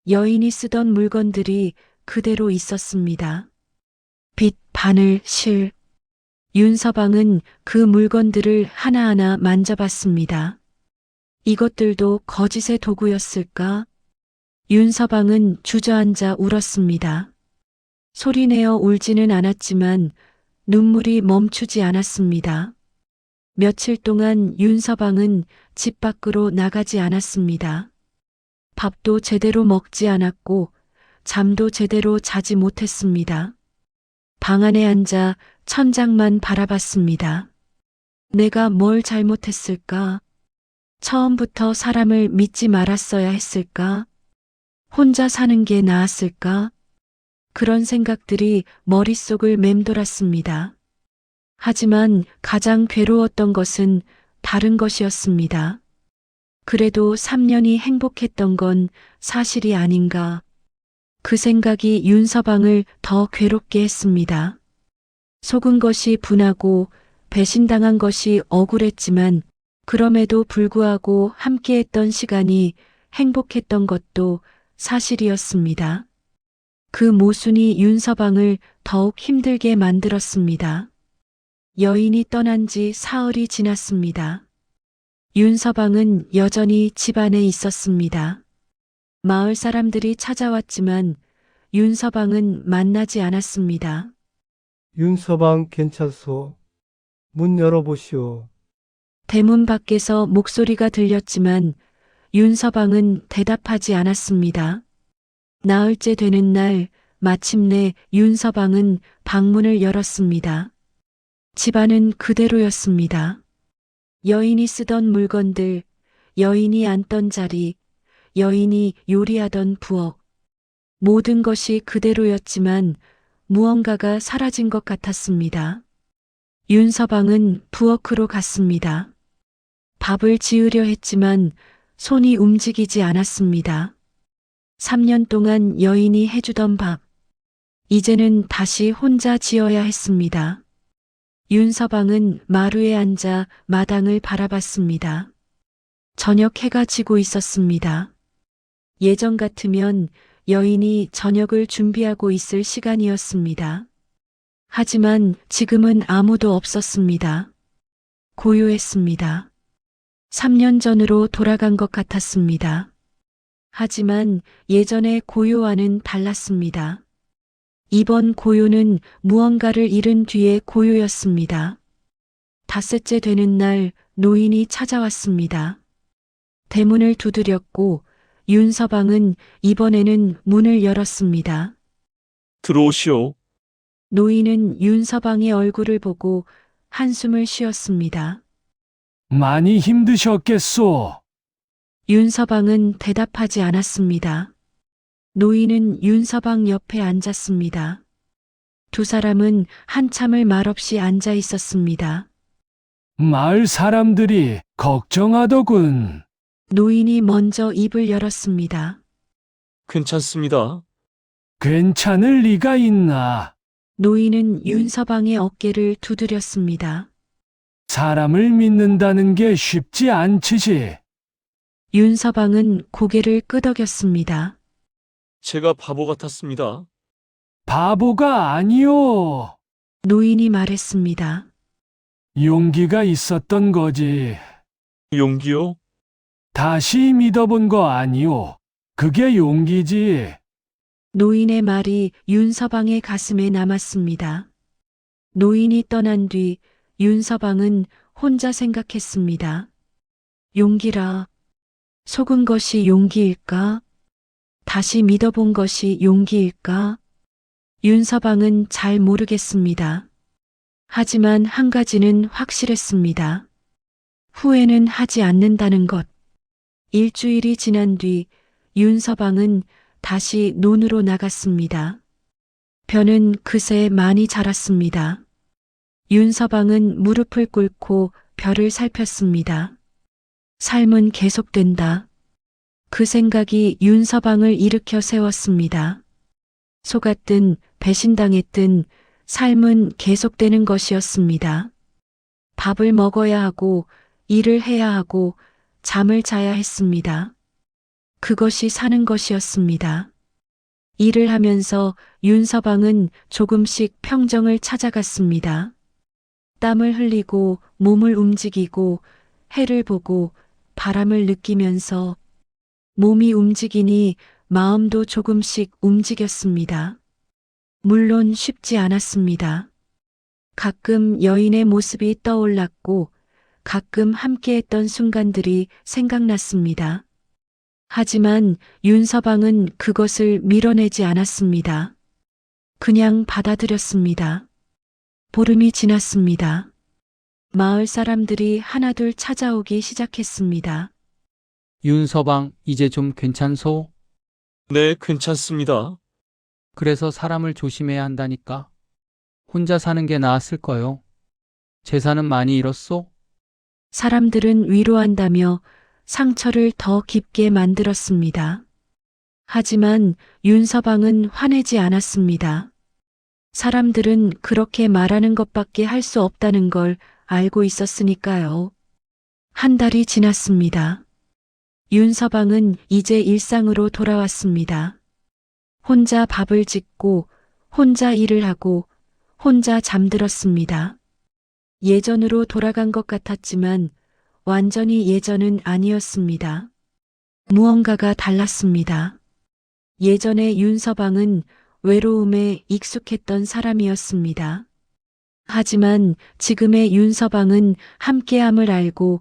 여인이 쓰던 물건들이 그대로 있었습니다. 빗, 바늘, 실. 윤서방은 그 물건들을 하나하나 만져봤습니다. 이것들도 거짓의 도구였을까? 윤서방은 주저앉아 울었습니다. 소리내어 울지는 않았지만 눈물이 멈추지 않았습니다. 며칠 동안 윤서방은 집 밖으로 나가지 않았습니다. 밥도 제대로 먹지 않았고 잠도 제대로 자지 못했습니다. 방 안에 앉아 천장만 바라봤습니다. 내가 뭘 잘못했을까? 처음부터 사람을 믿지 말았어야 했을까? 혼자 사는 게 나았을까? 그런 생각들이 머릿속을 맴돌았습니다. 하지만 가장 괴로웠던 것은 다른 것이었습니다. 그래도 3년이 행복했던 건 사실이 아닌가. 그 생각이 윤서방을 더 괴롭게 했습니다. 속은 것이 분하고 배신당한 것이 억울했지만 그럼에도 불구하고 함께했던 시간이 행복했던 것도 사실이었습니다. 그 모순이 윤서방을 더욱 힘들게 만들었습니다. 여인이 떠난 지 사흘이 지났습니다. 윤서방은 여전히 집 안에 있었습니다. 마을 사람들이 찾아왔지만 윤서방은 만나지 않았습니다. 윤서방 괜찮소? 문 열어보시오. 대문 밖에서 목소리가 들렸지만 윤서방은 대답하지 않았습니다. 나흘째 되는 날 마침내 윤서방은 방문을 열었습니다. 집안은 그대로였습니다. 여인이 쓰던 물건들, 여인이 앉던 자리, 여인이 요리하던 부엌. 모든 것이 그대로였지만 무언가가 사라진 것 같았습니다. 윤서방은 부엌으로 갔습니다. 밥을 지으려 했지만 손이 움직이지 않았습니다. 3년 동안 여인이 해주던 밥. 이제는 다시 혼자 지어야 했습니다. 윤서방은 마루에 앉아 마당을 바라봤습니다. 저녁 해가 지고 있었습니다. 예전 같으면 여인이 저녁을 준비하고 있을 시간이었습니다. 하지만 지금은 아무도 없었습니다. 고요했습니다. 3년 전으로 돌아간 것 같았습니다. 하지만 예전의 고요와는 달랐습니다. 이번 고요는 무언가를 잃은 뒤의 고요였습니다. 닷새째 되는 날 노인이 찾아왔습니다. 대문을 두드렸고 윤서방은 이번에는 문을 열었습니다. 들어오시오. 노인은 윤서방의 얼굴을 보고 한숨을 쉬었습니다. 많이 힘드셨겠소. 윤서방은 대답하지 않았습니다. 노인은 윤서방 옆에 앉았습니다. 두 사람은 한참을 말없이 앉아 있었습니다. 마을 사람들이 걱정하더군. 노인이 먼저 입을 열었습니다. 괜찮습니다. 괜찮을 리가 있나. 노인은 윤서방의 어깨를 두드렸습니다. 사람을 믿는다는 게 쉽지 않지시. 윤서방은 고개를 끄덕였습니다. 제가 바보 같았습니다. 바보가 아니오. 노인이 말했습니다. 용기가 있었던 거지. 용기요? 다시 믿어본 거 아니오. 그게 용기지. 노인의 말이 윤서방의 가슴에 남았습니다. 노인이 떠난 뒤 윤서방은 혼자 생각했습니다. 용기라. 속은 것이 용기일까? 다시 믿어본 것이 용기일까? 윤서방은 잘 모르겠습니다. 하지만 한 가지는 확실했습니다. 후회는 하지 않는다는 것. 일주일이 지난 뒤 윤서방은 다시 논으로 나갔습니다. 벼는 그새 많이 자랐습니다. 윤서방은 무릎을 꿇고 벼를 살폈습니다. 삶은 계속된다. 그 생각이 윤서방을 일으켜 세웠습니다. 속았든 배신당했든 삶은 계속되는 것이었습니다. 밥을 먹어야 하고 일을 해야 하고 잠을 자야 했습니다. 그것이 사는 것이었습니다. 일을 하면서 윤서방은 조금씩 평정을 찾아갔습니다. 땀을 흘리고 몸을 움직이고 해를 보고 바람을 느끼면서 몸이 움직이니 마음도 조금씩 움직였습니다. 물론 쉽지 않았습니다. 가끔 여인의 모습이 떠올랐고 가끔 함께했던 순간들이 생각났습니다. 하지만 윤서방은 그것을 밀어내지 않았습니다. 그냥 받아들였습니다. 보름이 지났습니다. 마을 사람들이 하나둘 찾아오기 시작했습니다. 윤서방, 이제 좀 괜찮소? 네, 괜찮습니다. 그래서 사람을 조심해야 한다니까. 혼자 사는 게 나았을 거요. 재산은 많이 잃었소? 사람들은 위로한다며 상처를 더 깊게 만들었습니다. 하지만 윤서방은 화내지 않았습니다. 사람들은 그렇게 말하는 것밖에 할 수 없다는 걸 알고 있었으니까요. 한 달이 지났습니다. 윤서방은 이제 일상으로 돌아왔습니다. 혼자 밥을 짓고, 혼자 일을 하고, 혼자 잠들었습니다. 예전으로 돌아간 것 같았지만 완전히 예전은 아니었습니다. 무언가가 달랐습니다. 예전의 윤서방은 외로움에 익숙했던 사람이었습니다. 하지만 지금의 윤서방은 함께함을 알고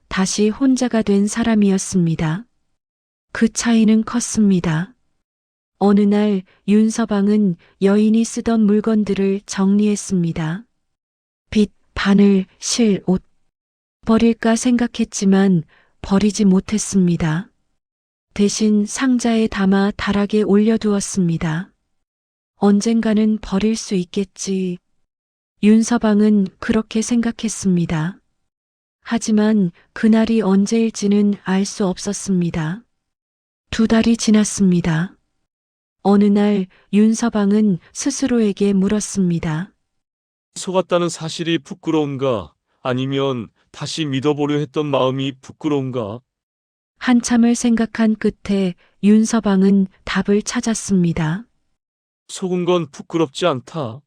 다시 혼자가 된 사람이었습니다. 그 차이는 컸습니다. 어느 날 윤서방은 여인이 쓰던 물건들을 정리했습니다. 빗, 바늘, 실, 옷. 버릴까 생각했지만 버리지 못했습니다. 대신 상자에 담아 다락에 올려두었습니다. 언젠가는 버릴 수 있겠지. 윤서방은 그렇게 생각했습니다. 하지만 그날이 언제일지는 알 수 없었습니다. 2달이 지났습니다. 어느 날 윤서방은 스스로에게 물었습니다. 속았다는 사실이 부끄러운가? 아니면 다시 믿어보려 했던 마음이 부끄러운가? 한참을 생각한 끝에 윤서방은 답을 찾았습니다. 속은 건 부끄럽지 않다.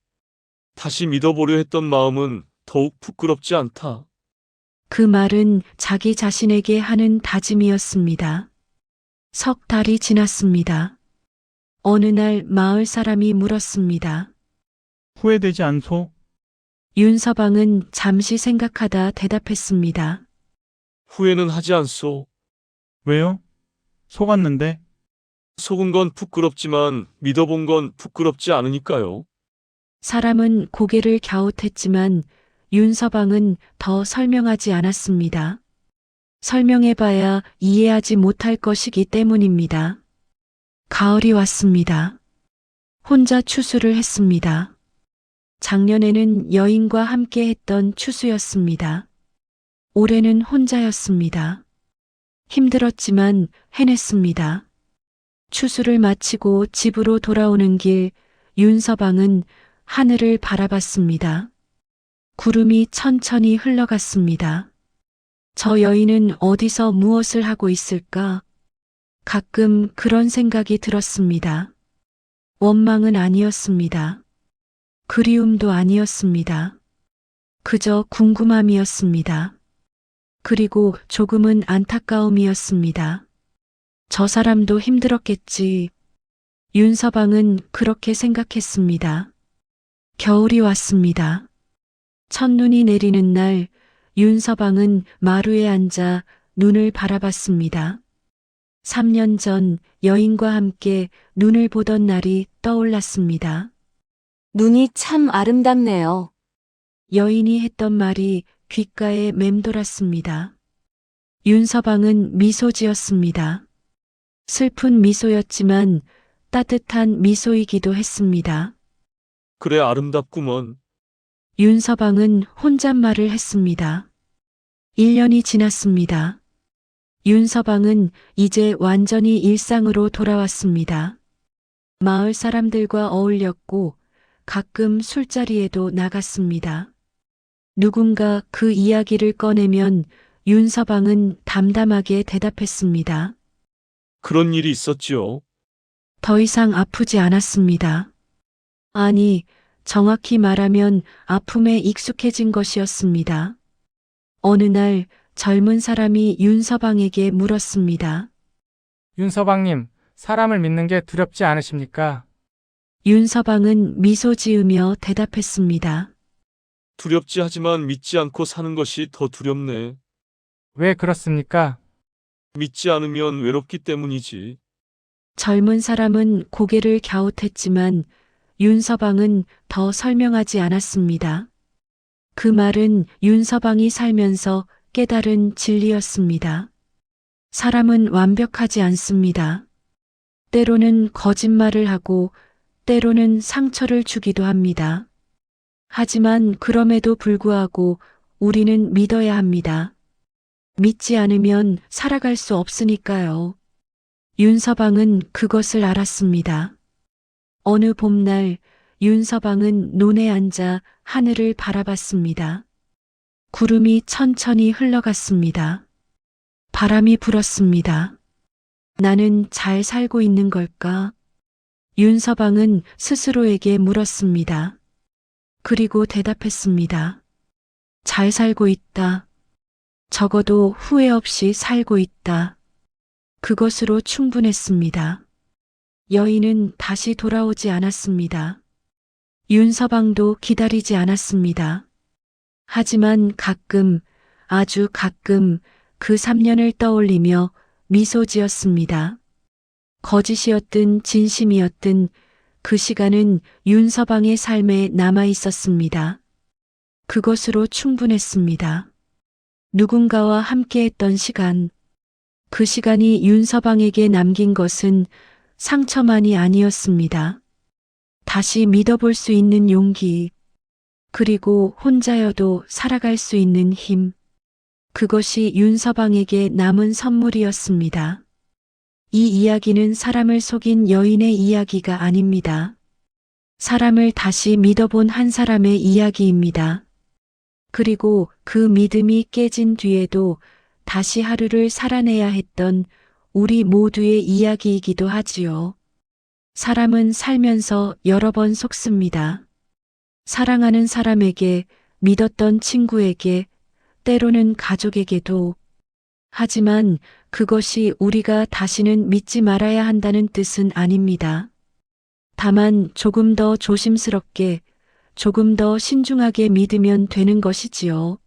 다시 믿어보려 했던 마음은 더욱 부끄럽지 않다. 그 말은 자기 자신에게 하는 다짐이었습니다. 3달이 지났습니다. 어느 날 마을 사람이 물었습니다. 후회되지 않소? 윤서방은 잠시 생각하다 대답했습니다. 후회는 하지 않소. 왜요? 속았는데? 속은 건 부끄럽지만 믿어본 건 부끄럽지 않으니까요. 사람은 고개를 갸웃했지만 윤서방은 더 설명하지 않았습니다. 설명해봐야 이해하지 못할 것이기 때문입니다. 가을이 왔습니다. 혼자 추수를 했습니다. 작년에는 여인과 함께 했던 추수였습니다. 올해는 혼자였습니다. 힘들었지만 해냈습니다. 추수를 마치고 집으로 돌아오는 길, 윤서방은 하늘을 바라봤습니다. 구름이 천천히 흘러갔습니다. 저 여인은 어디서 무엇을 하고 있을까? 가끔 그런 생각이 들었습니다. 원망은 아니었습니다. 그리움도 아니었습니다. 그저 궁금함이었습니다. 그리고 조금은 안타까움이었습니다. 저 사람도 힘들었겠지. 윤서방은 그렇게 생각했습니다. 겨울이 왔습니다. 첫눈이 내리는 날, 윤서방은 마루에 앉아 눈을 바라봤습니다. 3년 전 여인과 함께 눈을 보던 날이 떠올랐습니다. 눈이 참 아름답네요. 여인이 했던 말이 귓가에 맴돌았습니다. 윤서방은 미소 지었습니다. 슬픈 미소였지만 따뜻한 미소이기도 했습니다. 그래 아름답구먼. 윤서방은 혼잣말을 했습니다. 1년이 지났습니다. 윤서방은 이제 완전히 일상으로 돌아왔습니다. 마을 사람들과 어울렸고 가끔 술자리에도 나갔습니다. 누군가 그 이야기를 꺼내면 윤서방은 담담하게 대답했습니다. 그런 일이 있었지요. 더 이상 아프지 않았습니다. 아니, 정확히 말하면 아픔에 익숙해진 것이었습니다. 어느 날 젊은 사람이 윤서방에게 물었습니다. 윤서방님, 사람을 믿는 게 두렵지 않으십니까? 윤서방은 미소 지으며 대답했습니다. 두렵지 하지만 믿지 않고 사는 것이 더 두렵네. 왜 그렇습니까? 믿지 않으면 외롭기 때문이지. 젊은 사람은 고개를 갸웃했지만 윤서방은 더 설명하지 않았습니다. 그 말은 윤서방이 살면서 깨달은 진리였습니다. 사람은 완벽하지 않습니다. 때로는 거짓말을 하고 때로는 상처를 주기도 합니다. 하지만 그럼에도 불구하고 우리는 믿어야 합니다. 믿지 않으면 살아갈 수 없으니까요. 윤서방은 그것을 알았습니다. 어느 봄날 윤서방은 논에 앉아 하늘을 바라봤습니다. 구름이 천천히 흘러갔습니다. 바람이 불었습니다. 나는 잘 살고 있는 걸까? 윤서방은 스스로에게 물었습니다. 그리고 대답했습니다. 잘 살고 있다. 적어도 후회 없이 살고 있다. 그것으로 충분했습니다. 여인은 다시 돌아오지 않았습니다. 윤서방도 기다리지 않았습니다. 하지만 가끔, 아주 가끔 그 3년을 떠올리며 미소 지었습니다. 거짓이었든 진심이었든 그 시간은 윤서방의 삶에 남아 있었습니다. 그것으로 충분했습니다. 누군가와 함께했던 시간, 그 시간이 윤서방에게 남긴 것은 상처만이 아니었습니다. 다시 믿어볼 수 있는 용기, 그리고 혼자여도 살아갈 수 있는 힘, 그것이 윤서방에게 남은 선물이었습니다. 이 이야기는 사람을 속인 여인의 이야기가 아닙니다. 사람을 다시 믿어본 한 사람의 이야기입니다. 그리고 그 믿음이 깨진 뒤에도 다시 하루를 살아내야 했던 우리 모두의 이야기이기도 하지요. 사람은 살면서 여러 번 속습니다. 사랑하는 사람에게, 믿었던 친구에게, 때로는 가족에게도. 하지만 그것이 우리가 다시는 믿지 말아야 한다는 뜻은 아닙니다. 다만 조금 더 조심스럽게, 조금 더 신중하게 믿으면 되는 것이지요.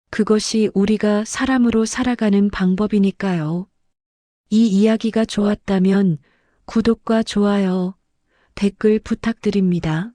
그것이 우리가 사람으로 살아가는 방법이니까요. 이 이야기가 좋았다면 구독과 좋아요, 댓글 부탁드립니다.